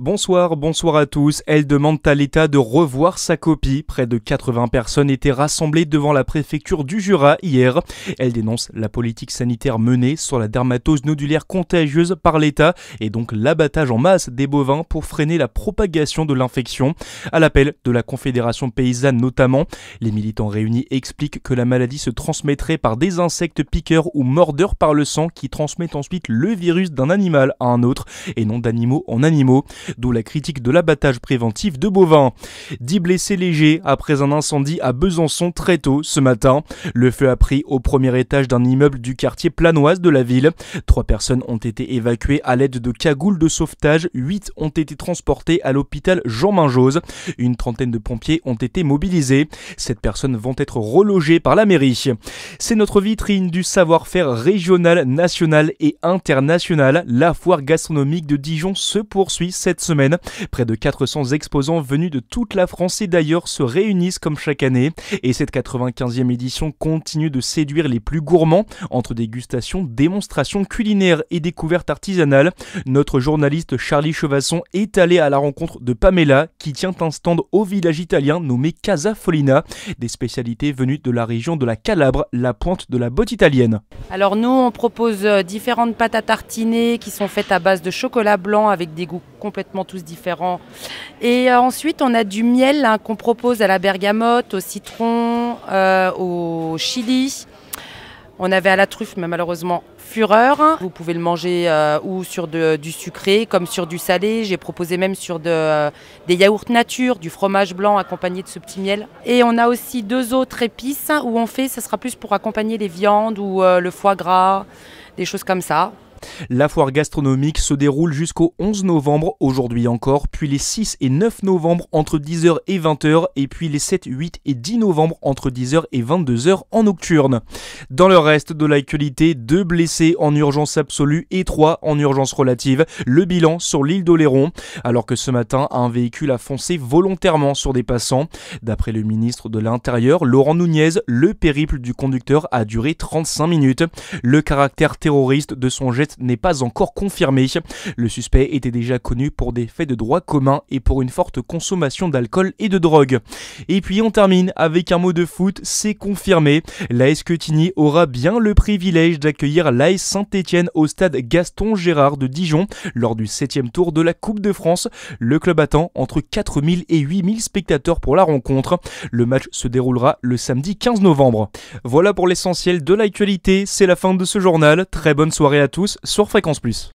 Bonsoir à tous. Elle demande à l'État de revoir sa copie. Près de 80 personnes étaient rassemblées devant la préfecture du Jura hier. Elle dénonce la politique sanitaire menée sur la dermatose nodulaire contagieuse par l'État et donc l'abattage en masse des bovins pour freiner la propagation de l'infection. À l'appel de la Confédération paysanne notamment, les militants réunis expliquent que la maladie se transmettrait par des insectes piqueurs ou mordeurs par le sang qui transmettent ensuite le virus d'un animal à un autre et non d'animaux en animaux. D'où la critique de l'abattage préventif de bovins. 10 blessés légers après un incendie à Besançon très tôt ce matin. Le feu a pris au premier étage d'un immeuble du quartier Planoise de la ville. 3 personnes ont été évacuées à l'aide de cagoules de sauvetage. 8 ont été transportées à l'hôpital Jean Minjose. Une trentaine de pompiers ont été mobilisés. 7 personnes vont être relogées par la mairie. C'est notre vitrine du savoir-faire régional, national et international. La foire gastronomique de Dijon se poursuit cette semaine. Près de 400 exposants venus de toute la France et d'ailleurs se réunissent comme chaque année. Et cette 95e édition continue de séduire les plus gourmands entre dégustations, démonstrations culinaires et découvertes artisanales. Notre journaliste Charlie Chevasson est allé à la rencontre de Pamela qui tient un stand au village italien nommé Casa Folina. Des spécialités venues de la région de la Calabre, la pointe de la botte italienne. Alors nous on propose différentes pâtes à tartiner qui sont faites à base de chocolat blanc avec des goûts complètement tous différents. Et ensuite on a du miel qu'on propose à la bergamote, au citron, au chili. On avait à la truffe mais malheureusement fureur. Vous pouvez le manger ou sur du sucré comme sur du salé. J'ai proposé même sur des yaourts nature, du fromage blanc accompagné de ce petit miel. Et on a aussi 2 autres épices où on fait, ça sera plus pour accompagner les viandes ou le foie gras, des choses comme ça. La foire gastronomique se déroule jusqu'au 11 novembre, aujourd'hui encore, puis les 6 et 9 novembre entre 10h et 20h, et puis les 7, 8 et 10 novembre entre 10h et 22h en nocturne. Dans le reste de l'actualité, 2 blessés en urgence absolue et 3 en urgence relative. Le bilan sur l'île d'Oléron, alors que ce matin, un véhicule a foncé volontairement sur des passants. D'après le ministre de l'Intérieur, Laurent Nunez, le périple du conducteur a duré 35 minutes. Le caractère terroriste de son geste n'est pas encore confirmé. Le suspect était déjà connu pour des faits de droit commun et pour une forte consommation d'alcool et de drogue. Et puis on termine avec un mot de foot, c'est confirmé. L'AS Quetigny aura bien le privilège d'accueillir l'AS Saint-Etienne au stade Gaston Gérard de Dijon lors du 7e tour de la Coupe de France. Le club attend entre 4000 et 8000 spectateurs pour la rencontre. Le match se déroulera le samedi 15 novembre. Voilà pour l'essentiel de l'actualité, c'est la fin de ce journal. Très bonne soirée à tous sur Fréquence Plus.